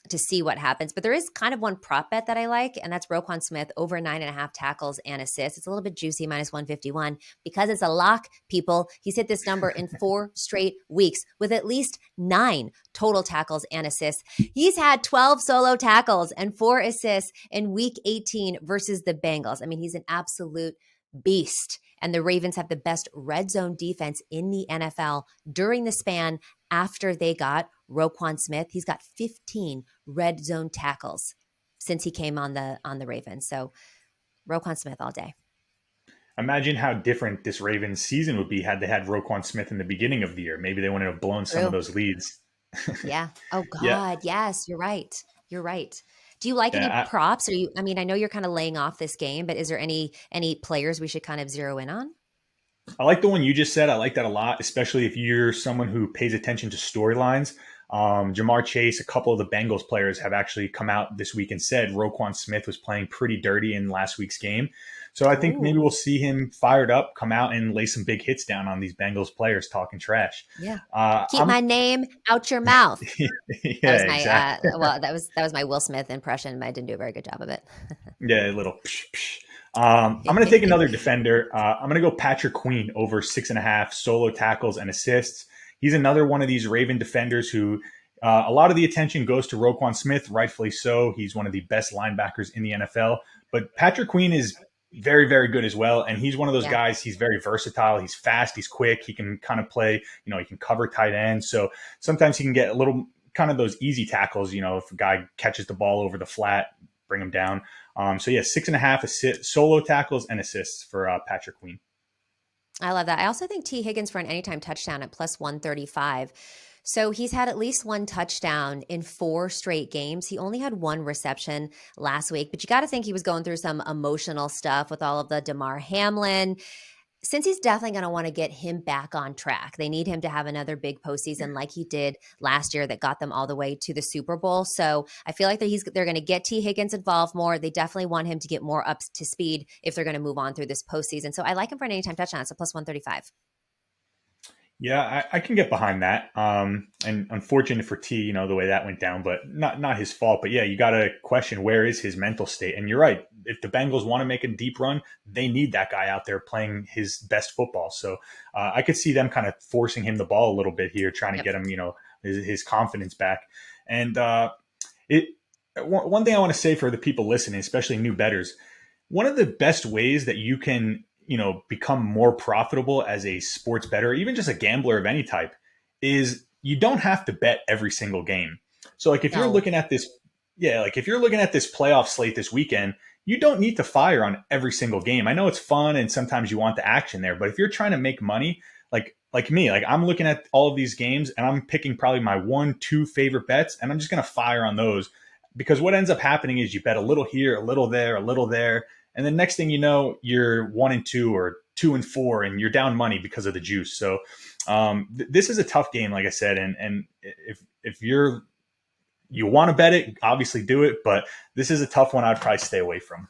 to see what happens. But there is kind of one prop bet that I like, and that's Roquan Smith over 9.5 tackles and assists. It's a little bit juicy, -151, because it's a lock, people. He's hit this number in 4 straight weeks with at least 9 total tackles and assists. He's had 12 solo tackles and 4 assists in week 18 versus the Bengals. I mean, he's an absolute beast. And the Ravens have the best red zone defense in the NFL during the span after they got Roquan Smith. He's got 15 red zone tackles since he came on the Ravens. So Roquan Smith all day. Imagine how different this Ravens season would be had they had Roquan Smith in the beginning of the year. Maybe they wouldn't have blown some of those leads. Yeah. Oh God. Yeah. Yes, you're right. You're right. Do you like any props? I mean, I know you're kind of laying off this game, but is there any players we should kind of zero in on? I like the one you just said. I like that a lot, especially if you're someone who pays attention to storylines. Jamar Chase, a couple of the Bengals players have actually come out this week and said Roquan Smith was playing pretty dirty in last week's game. So I think maybe we'll see him fired up, come out and lay some big hits down on these Bengals players talking trash. Yeah. Keep my name out your mouth. Yeah, that was my, exactly. that was my Will Smith impression, but I didn't do a very good job of it. Yeah, a little psh, psh. I'm going to take another defender. I'm going to go Patrick Queen over 6.5 solo tackles and assists. He's another one of these Raven defenders who a lot of the attention goes to Roquan Smith, rightfully so. He's one of the best linebackers in the NFL. But Patrick Queen is very, very good as well. And he's one of those guys, he's very versatile. He's fast, he's quick. He can kind of play, he can cover tight end. So sometimes he can get a little kind of those easy tackles, if a guy catches the ball over the flat, bring him down. So yeah, 6.5 solo tackles and assists for Patrick Queen. I love that. I also think T. Higgins for an anytime touchdown at +135. So he's had at least 1 touchdown in 4 straight games. He only had 1 reception last week, but you got to think he was going through some emotional stuff with all of the Damar Hamlin. Since he's definitely going to want to get him back on track, they need him to have another big postseason like he did last year that got them all the way to the Super Bowl. So I feel like they're going to get T. Higgins involved more. They definitely want him to get more up to speed if they're going to move on through this postseason. So I like him for an anytime touchdown. It's a +135. Yeah, I can get behind that. And unfortunate for T, the way that went down, but not his fault. But yeah, you got to question where is his mental state. And you're right. If the Bengals want to make a deep run, they need that guy out there playing his best football. So I could see them kind of forcing him the ball a little bit here, trying to get him, his confidence back. And one thing I want to say for the people listening, especially new bettors, one of the best ways that you can become more profitable as a sports bettor, or even just a gambler of any type, is you don't have to bet every single game. So like if you're looking at this, if you're looking at this playoff slate this weekend, you don't need to fire on every single game. I know it's fun and sometimes you want the action there, but if you're trying to make money, like me, I'm looking at all of these games and I'm picking probably my 1-2 favorite bets, and I'm just going to fire on those, because what ends up happening is you bet a little here, a little there, a little there. And then next thing you know, you're 1-2 or 2-4, and you're down money because of the juice. So this is a tough game, like I said. And if you want to bet it, obviously do it. But this is a tough one I'd probably stay away from.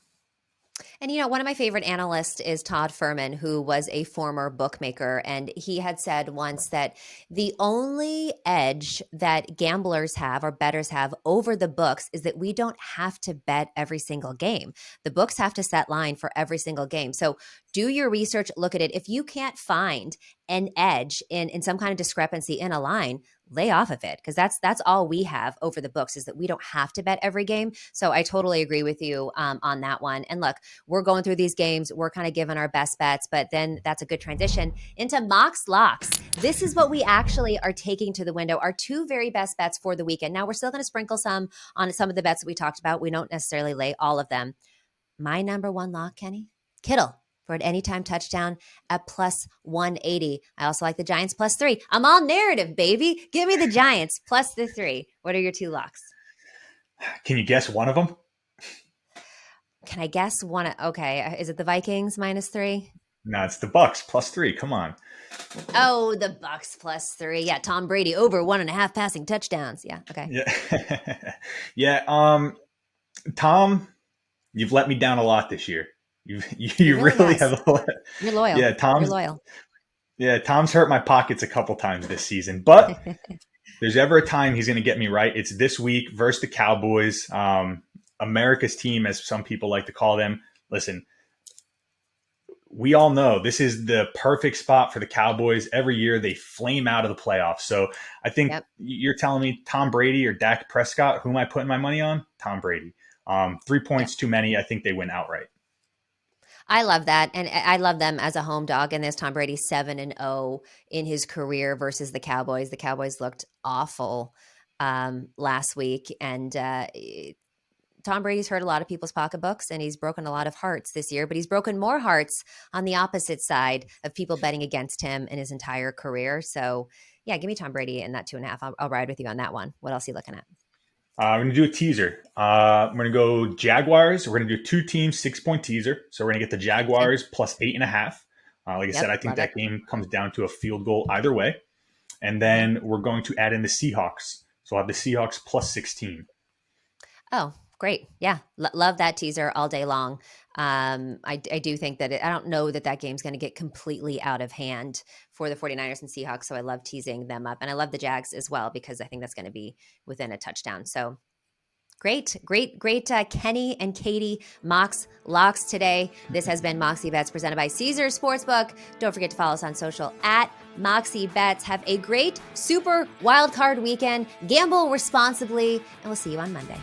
And one of my favorite analysts is Todd Furman, who was a former bookmaker. And he had said once that the only edge that gamblers have or bettors have over the books is that we don't have to bet every single game. The books have to set line for every single game. So do your research, look at it. If you can't find an edge in some kind of discrepancy in a line, lay off of it, because that's all we have over the books, is that we don't have to bet every game. So I totally agree with you on that one. And look, we're going through these games, we're kind of giving our best bets, but then that's a good transition into Mox Locks. This is what we actually are taking to the window, our two very best bets for the weekend. Now we're still going to sprinkle some on some of the bets that we talked about. We don't necessarily lay all of them. My number one lock, Kenny, Kittle for an anytime touchdown at plus 180. I also like the Giants plus 3. I'm all narrative, baby. Give me the Giants plus the 3. What are your two locks? Can you guess one of them? Can I guess one? Okay. Is it the Vikings minus 3? No, it's the Bucks plus 3. Come on. Oh, the Bucks plus 3. Yeah, Tom Brady over 1.5 passing touchdowns. Yeah. Okay. Yeah. Yeah. Tom, you've let me down a lot this year. You really have. You're loyal. Yeah, You're loyal. Yeah, Tom's hurt my pockets a couple times this season, but there's ever a time he's going to get me right. It's this week versus the Cowboys, America's team, as some people like to call them. Listen, we all know this is the perfect spot for the Cowboys. Every year they flame out of the playoffs. So I think You're telling me Tom Brady or Dak Prescott, who am I putting my money on? Tom Brady. 3 points too many. I think they win outright. I love that. And I love them as a home dog. And there's Tom Brady 7-0 in his career versus the Cowboys. The Cowboys looked awful last week. And Tom Brady's hurt a lot of people's pocketbooks, and he's broken a lot of hearts this year, but he's broken more hearts on the opposite side of people betting against him in his entire career. So yeah, give me Tom Brady in that 2.5. I'll ride with you on that one. What else are you looking at? We're going to do a teaser. We're going to go Jaguars. We're going to do 2 teams, 6-point teaser. So we're going to get the Jaguars plus 8.5. Like I said, I think that game comes down to a field goal either way. And then we're going to add in the Seahawks. So we'll have the Seahawks plus 16. Oh, great. Yeah. Love that teaser all day long. I do think that I don't know that game's going to get completely out of hand for the 49ers and Seahawks. So I love teasing them up. And I love the Jags as well, because I think that's going to be within a touchdown. So great. Kenny and Katie Mox Locks today. This has been Moxie Bets presented by Caesars Sportsbook. Don't forget to follow us on social at Moxie Bets. Have a great super wildcard weekend. Gamble responsibly, and we'll see you on Monday.